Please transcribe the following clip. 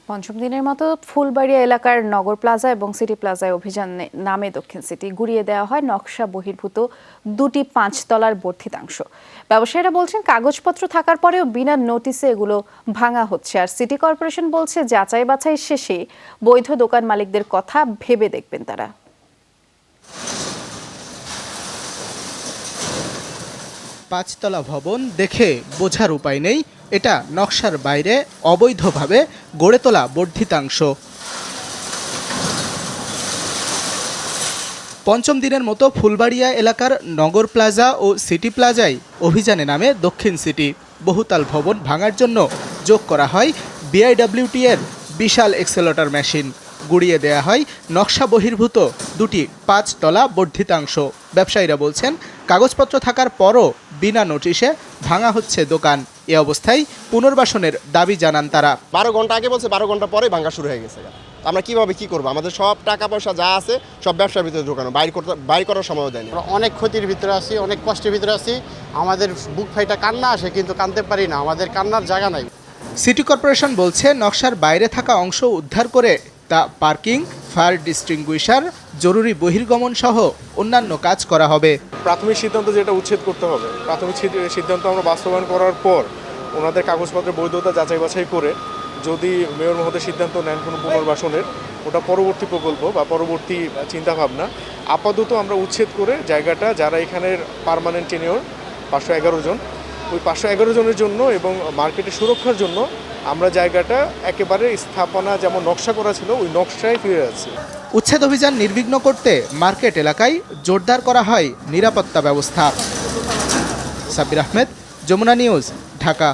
পঞ্চম দিনের মতো ফুলবাড়িয়া এলাকার নগর প্লাজা এবং সিটি প্লাজায় অভিযান নামে দক্ষিণ সিটি গুড়িয়ে দেওয়া হয় নকশা বহির্ভূত দুটি 5 তলার বর্ধিতাংশ। ব্যবসায়ীরা বলছেন কাগজপত্র থাকার পরেও বিনা নোটিসে এগুলো ভাঙা হচ্ছে, আর সিটি কর্পোরেশন বলছে যাচাই বাছাই শেষে বৈধ দোকান মালিকদের কথা ভেবে দেখবেন তারা। পাঁচতলা ভবন দেখে বোঝার উপায় নেই এটা নকশার বাইরে অবৈধভাবে গড়ে তোলা বর্ধিতাংশ। পঞ্চম দিনের মতো ফুলবাড়িয়া এলাকার নগর প্লাজা ও সিটি প্লাজায় অভিযানে নামে দক্ষিণ সিটি। বহুতল ভবন ভাঙার জন্য যোগ করা হয় বিআইডব্লিউটি এর বিশাল এক্সেলেটর মেশিন। গুড়িয়ে দেয়া হয় নকশা বহির্ভূত দুটি 5 তলা বর্ধিতাংশ। ব্যবসায়ীরা বলছেন কাগজপত্র থাকার পরও বিনা নোটিশে ভাঙা হচ্ছে দোকান। এ অবস্থায় পুনর্বাসনের দাবি জানান তারা। 12 ঘন্টা আগে বলছে, 12 ঘন্টা পরে ভাঙা শুরু হয়ে গেছে। আমরা কিভাবে কি করবো? আমাদের সব টাকা পয়সা যা আছে সব ব্যবসার ভিতরে ঢোকানো, বাইর করার সময় দেয়নি। অনেক ক্ষতির ভিতরে আছি, অনেক কষ্টের ভিতরে আছি। আমাদের বুক ফাইটা কান্না আসে, কিন্তু কাঁদতে পারি না, আমাদের কান্নার জায়গা নাই। সিটি কর্পোরেশন বলছে নকশার বাইরে থাকা অংশ উদ্ধার করে তা পার্কিং, ফায়ার ডিস্টিংগুইশার, জরুরি বহির্গমন সহ অন্যান্য কাজ করা হবে। প্রাথমিক সিদ্ধান্ত যেটা উচ্ছেদ করতে হবে, প্রাথমিক সিদ্ধান্ত আমরা বাস্তবায়ন করার পর ওনাদের কাগজপত্রের বৈধতা যাচাই বাছাই করে যদি মেয়র মহোদয় সিদ্ধান্ত নেন কোনো পুনর্বাসনের, ওটা পরবর্তী প্রকল্প বা পরবর্তী চিন্তাভাবনা। আপাতত আমরা উচ্ছেদ করে জায়গাটা যারা এখানের পার্মানেন্ট টেনিওর 511 জন, ওই 511 জনের জন্য এবং মার্কেটের সুরক্ষার জন্য আমরা জায়গাটা একেবারে স্থাপনা যেমন নকশা করা ছিল ওই নকশায় ফিরে যাচ্ছি। উচ্ছেদ অভিযান নির্বিঘ্ন করতে মার্কেট এলাকায় জোরদার করা হয় নিরাপত্তা ব্যবস্থা। সাব্বির আহমেদ, যমুনা নিউজ, ঢাকা।